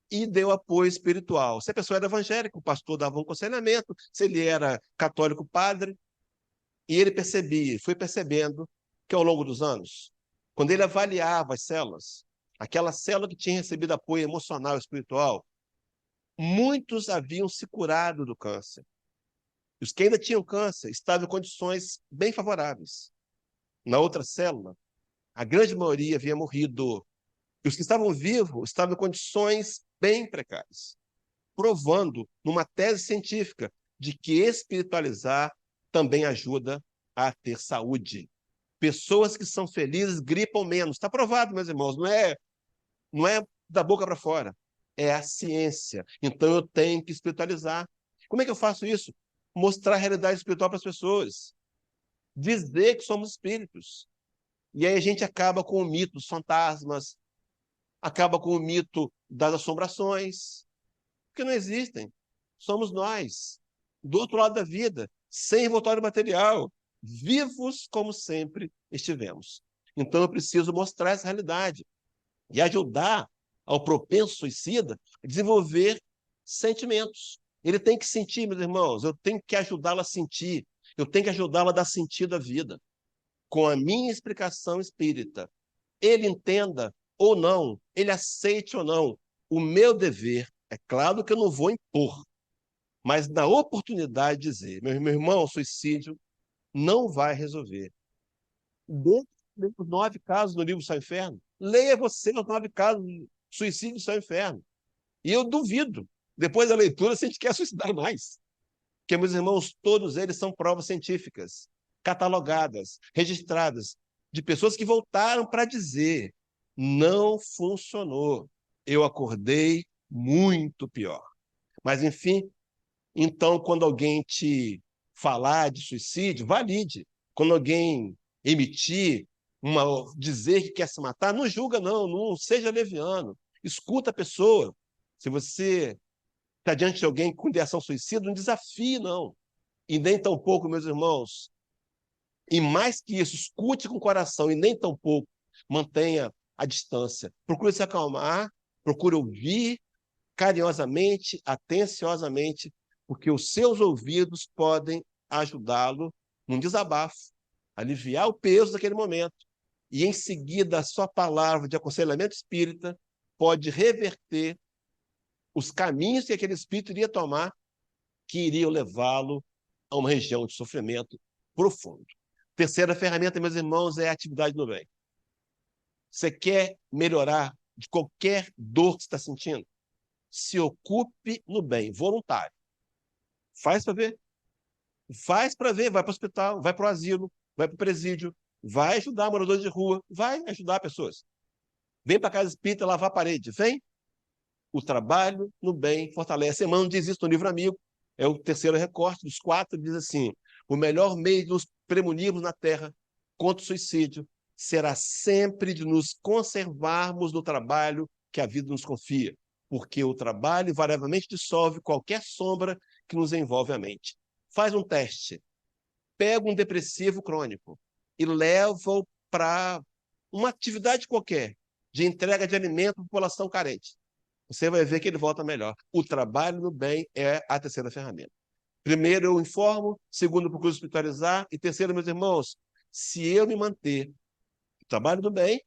e deu apoio espiritual. Se a pessoa era evangélica, o pastor dava um aconselhamento, se ele era católico, padre, e ele percebia, foi percebendo que ao longo dos anos, quando ele avaliava as células, aquela célula que tinha recebido apoio emocional e espiritual, muitos haviam se curado do câncer. Os que ainda tinham câncer estavam em condições bem favoráveis. Na outra célula, a grande maioria havia morrido. E os que estavam vivos estavam em condições bem precárias, provando, numa tese científica, de que espiritualizar também ajuda a ter saúde. Pessoas que são felizes gripam menos. Está provado, meus irmãos, não é da boca para fora. É a ciência. Então eu tenho que espiritualizar. Como é que eu faço isso? Mostrar a realidade espiritual para as pessoas. Dizer que somos espíritos. E aí a gente acaba com o mito dos fantasmas, acaba com o mito das assombrações, porque não existem. Somos nós, do outro lado da vida, sem envoltório material, vivos como sempre estivemos. Então eu preciso mostrar essa realidade e ajudar ao propenso suicida a desenvolver sentimentos. Ele tem que sentir, meus irmãos, eu tenho que ajudá-lo a sentir, eu tenho que ajudá-lo a dar sentido à vida, com a minha explicação espírita. Ele entenda ou não, ele aceite ou não, o meu dever, é claro que eu não vou impor, mas na oportunidade de dizer, meu irmão, o suicídio não vai resolver. Dentre os 9 casos no livro Céu e Inferno, leia você os 9 casos de suicídio do Céu e Inferno. E eu duvido, depois da leitura, se a gente quer suicidar mais. Porque, meus irmãos, todos eles são provas científicas, catalogadas, registradas, de pessoas que voltaram para dizer: não funcionou, eu acordei muito pior. Mas, enfim, então, quando alguém te falar de suicídio, valide. Quando alguém emitir, dizer que quer se matar, não julga, não seja leviano. Escuta a pessoa. Se você está diante de alguém com ideação suicida, não desafie, não. E nem tampouco, meus irmãos, e mais que isso, escute com o coração e nem tampouco mantenha a distância. Procure se acalmar, procure ouvir carinhosamente, atenciosamente, porque os seus ouvidos podem ajudá-lo num desabafo, aliviar o peso daquele momento. E, em seguida, a sua palavra de aconselhamento espírita pode reverter os caminhos que aquele espírito iria tomar, que iriam levá-lo a uma região de sofrimento profundo. Terceira ferramenta, meus irmãos, é a atividade no bem. Você quer melhorar de qualquer dor que você está sentindo? Se ocupe no bem, voluntário. Faz para ver. Faz para ver, vai para o hospital, vai para o asilo, vai para o presídio, vai ajudar moradores de rua, vai ajudar pessoas. Vem para a casa espírita lavar a parede, vem. O trabalho no bem fortalece. Emmanuel diz isso no livro Amigo, é o terceiro recorte dos 4, diz assim: o melhor meio de nos premunirmos na terra contra o suicídio será sempre de nos conservarmos no trabalho que a vida nos confia, porque o trabalho invariavelmente dissolve qualquer sombra que nos envolve a mente. Faz um teste. Pega um depressivo crônico e leva-o para uma atividade qualquer de entrega de alimento para a população carente. Você vai ver que ele volta melhor. O trabalho no bem é a terceira ferramenta. Primeiro, eu informo. Segundo, eu procuro espiritualizar. E terceiro, meus irmãos, se eu me manter no trabalho do bem,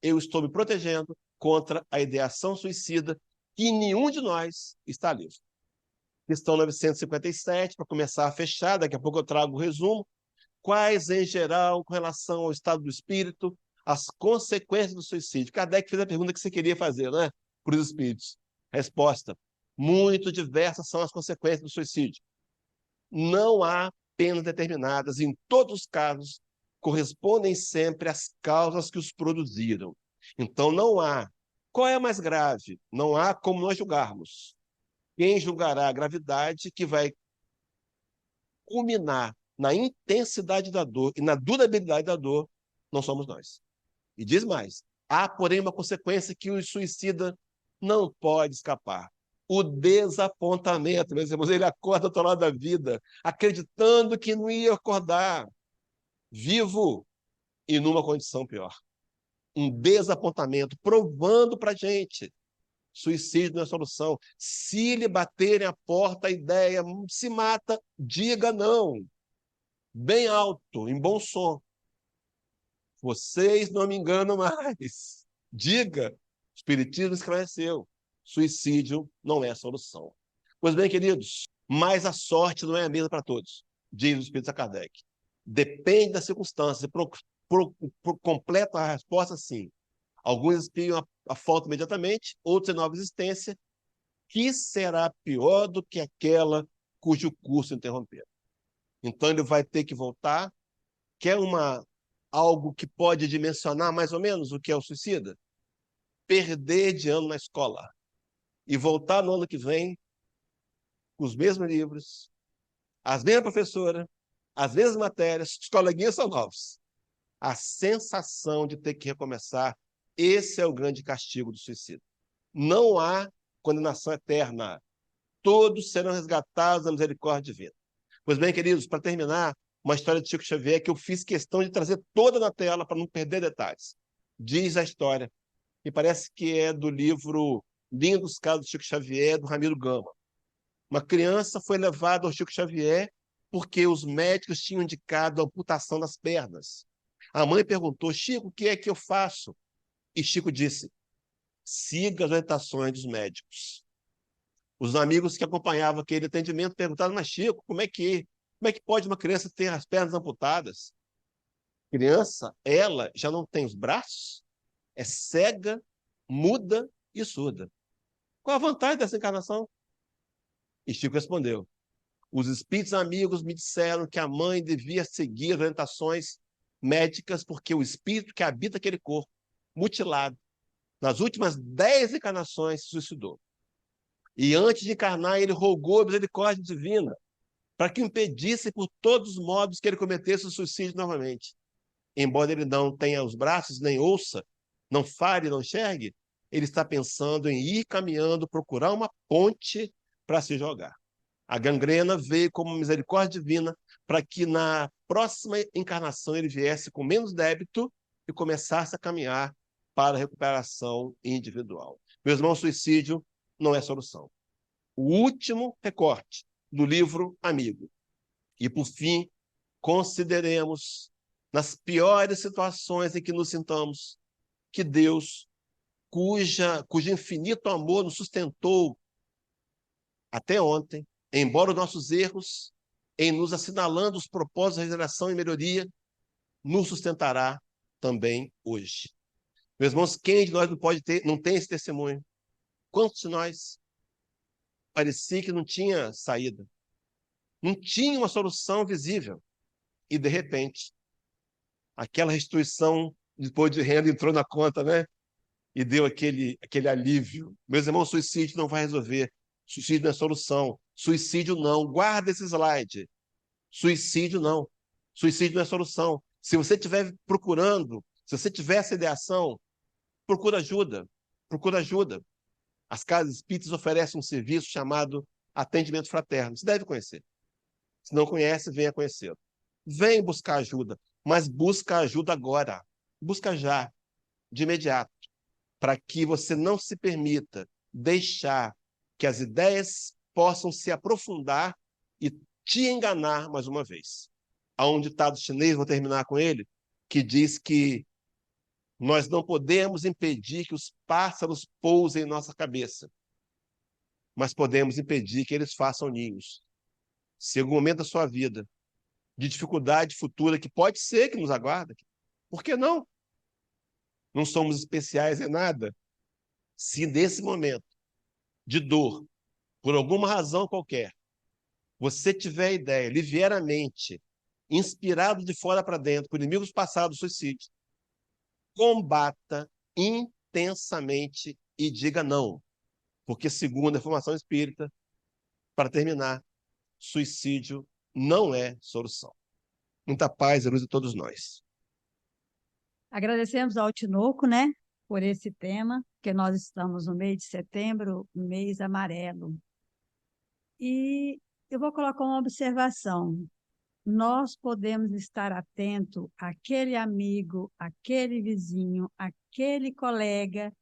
eu estou me protegendo contra a ideação suicida que nenhum de nós está livre. Questão 957, para começar a fechar, daqui a pouco eu trago o resumo. Quais, em geral, com relação ao estado do espírito, as consequências do suicídio? Kardec fez a pergunta que você queria fazer, né? Para os espíritos. Resposta: muito diversas são as consequências do suicídio. Não há penas determinadas. Em todos os casos, correspondem sempre às causas que os produziram. Então, não há. Qual é a mais grave? Não há como nós julgarmos. Quem julgará a gravidade que vai culminar na intensidade da dor e na durabilidade da dor, não somos nós. E diz mais: há, porém, uma consequência que o suicida não pode escapar. O desapontamento, meus irmãos. Ele acorda ao lado da vida, acreditando que não ia acordar vivo e numa condição pior. Um desapontamento, provando para a gente: suicídio não é solução. Se lhe baterem a porta a ideia, se mata, diga não. Bem alto, em bom som. Vocês não me enganam mais. Diga. O Espiritismo esclareceu. Suicídio não é a solução. Pois bem, queridos, mas a sorte não é a mesma para todos, diz o Espírito Kardec. Depende das circunstâncias. Completa a resposta, sim. Alguns espiam a falta imediatamente, outros em nova existência, que será pior do que aquela cujo curso interromperam. Então ele vai ter que voltar. Quer algo que pode dimensionar mais ou menos o que é o suicida? Perder de ano na escola e voltar no ano que vem com os mesmos livros, as mesmas professoras, as mesmas matérias, os coleguinhas são novos. A sensação de ter que recomeçar, esse é o grande castigo do suicida. Não há condenação eterna. Todos serão resgatados da misericórdia divina. Pois bem, queridos, para terminar, uma história de Chico Xavier que eu fiz questão de trazer toda na tela para não perder detalhes. Diz a história, e parece que é do livro Lindos Casos de Chico Xavier, do Ramiro Gama. Uma criança foi levada ao Chico Xavier porque os médicos tinham indicado a amputação das pernas. A mãe perguntou: Chico, o que é que eu faço? E Chico disse: siga as orientações dos médicos. Os amigos que acompanhavam aquele atendimento perguntaram: mas Chico, como é que pode uma criança ter as pernas amputadas? Criança, ela já não tem os braços? É cega, muda e surda. Qual a vantagem dessa encarnação? E Chico respondeu: os espíritos amigos me disseram que a mãe devia seguir as orientações médicas porque o espírito que habita aquele corpo, mutilado, nas últimas 10 encarnações, se suicidou. E antes de encarnar, ele rogou a misericórdia divina para que impedisse por todos os modos que ele cometesse o suicídio novamente. Embora ele não tenha os braços, nem ouça, não fale, não enxergue, ele está pensando em ir caminhando, procurar uma ponte para se jogar. A gangrena veio como misericórdia divina para que na próxima encarnação ele viesse com menos débito e começasse a caminhar para a recuperação individual. Meus irmãos, suicídio não é solução. O último recorte do livro Amigo. E, por fim, consideremos, nas piores situações em que nos sintamos, que Deus, cujo infinito amor nos sustentou até ontem, embora os nossos erros, em nos assinalando os propósitos de regeneração e melhoria, nos sustentará também hoje. Meus irmãos, quem de nós não tem esse testemunho? Quantos de nós parecia que não tinha saída? Não tinha uma solução visível. E, de repente, aquela restituição depois de renda entrou na conta, né? E deu aquele alívio. Meus irmãos, suicídio não vai resolver. Suicídio não é solução. Suicídio não. Guarda esse slide. Suicídio não. Suicídio não é solução. Se você estiver procurando, se você tiver essa ideação, procura ajuda. Procura ajuda. As casas espíritas oferecem um serviço chamado atendimento fraterno. Você deve conhecer. Se não conhece, venha conhecê-lo. Vem buscar ajuda, mas busca ajuda agora. Busca já, de imediato, para que você não se permita deixar que as ideias possam se aprofundar e te enganar mais uma vez. Há um ditado chinês, vou terminar com ele, que diz que nós não podemos impedir que os pássaros pousem em nossa cabeça, mas podemos impedir que eles façam ninhos. Se em algum momento da sua vida, de dificuldade futura, que pode ser que nos aguarda, por que não? Não somos especiais em nada. Se nesse momento de dor, por alguma razão qualquer, você tiver a ideia, lhe vier à mente, inspirado de fora para dentro, por inimigos passados, suicídio, combata intensamente e diga não. Porque, segundo a formação espírita, para terminar, suicídio não é solução. Muita paz e luz a todos nós. Agradecemos ao Tinoco, né, por esse tema, que nós estamos no mês de setembro, mês amarelo. E eu vou colocar uma observação. Nós podemos estar atento àquele amigo, àquele vizinho, àquele colega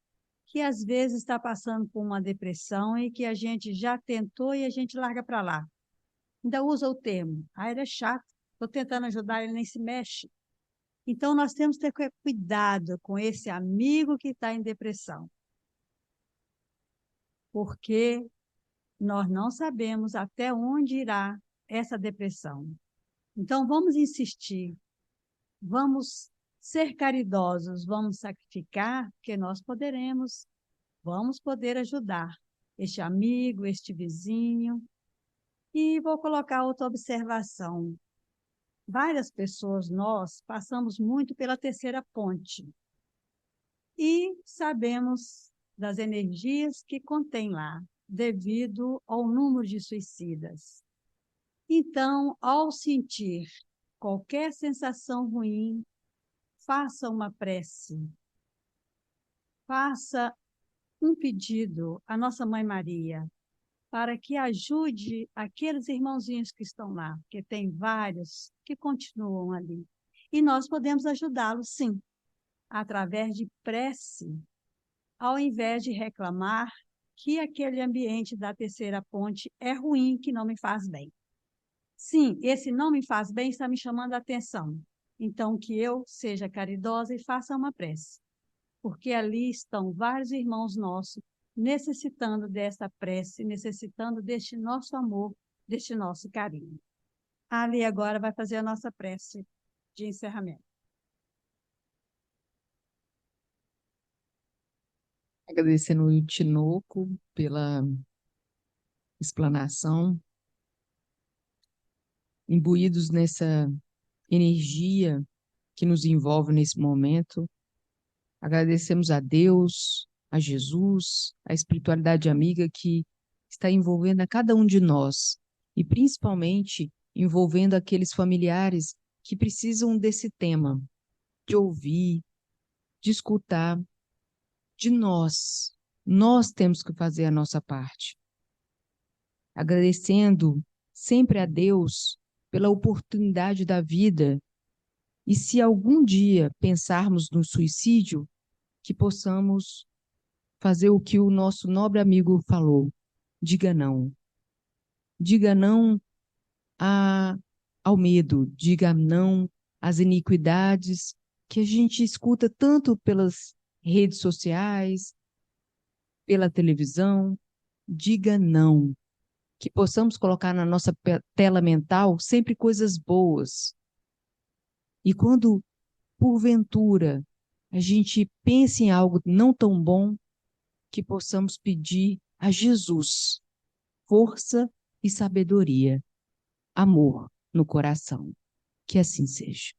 que às vezes está passando por uma depressão e que a gente já tentou e a gente larga para lá. Ainda usa o termo, ele é chato, estou tentando ajudar, ele nem se mexe. Então, nós temos que ter cuidado com esse amigo que está em depressão, porque nós não sabemos até onde irá essa depressão. Então, vamos insistir, vamos ser caridosos, vamos sacrificar, porque nós poderemos, vamos poder ajudar este amigo, este vizinho. E vou colocar outra observação. Várias pessoas, nós, passamos muito pela terceira ponte e sabemos das energias que contém lá, devido ao número de suicidas. Então, ao sentir qualquer sensação ruim, faça uma prece, faça um pedido à Nossa Mãe Maria, para que ajude aqueles irmãozinhos que estão lá, que tem vários que continuam ali. E nós podemos ajudá-los, sim, através de prece, ao invés de reclamar que aquele ambiente da terceira ponte é ruim, que não me faz bem. Sim, esse não me faz bem está me chamando a atenção. Então, que eu seja caridosa e faça uma prece, porque ali estão vários irmãos nossos necessitando dessa prece, necessitando deste nosso amor, deste nosso carinho. A Ali agora vai fazer a nossa prece de encerramento. Agradecendo o Tinoco pela explanação, imbuídos nessa energia que nos envolve nesse momento. Agradecemos a Deus, a Jesus, a espiritualidade amiga que está envolvendo a cada um de nós e principalmente envolvendo aqueles familiares que precisam desse tema, de ouvir, de escutar, de nós. Nós temos que fazer a nossa parte. Agradecendo sempre a Deus pela oportunidade da vida e se algum dia pensarmos no suicídio, que possamos fazer o que o nosso nobre amigo falou. Diga não. Diga não ao medo. Diga não às iniquidades que a gente escuta tanto pelas redes sociais, pela televisão. Diga não. Que possamos colocar na nossa tela mental sempre coisas boas. E quando, porventura, a gente pense em algo não tão bom, que possamos pedir a Jesus força e sabedoria, amor no coração. Que assim seja.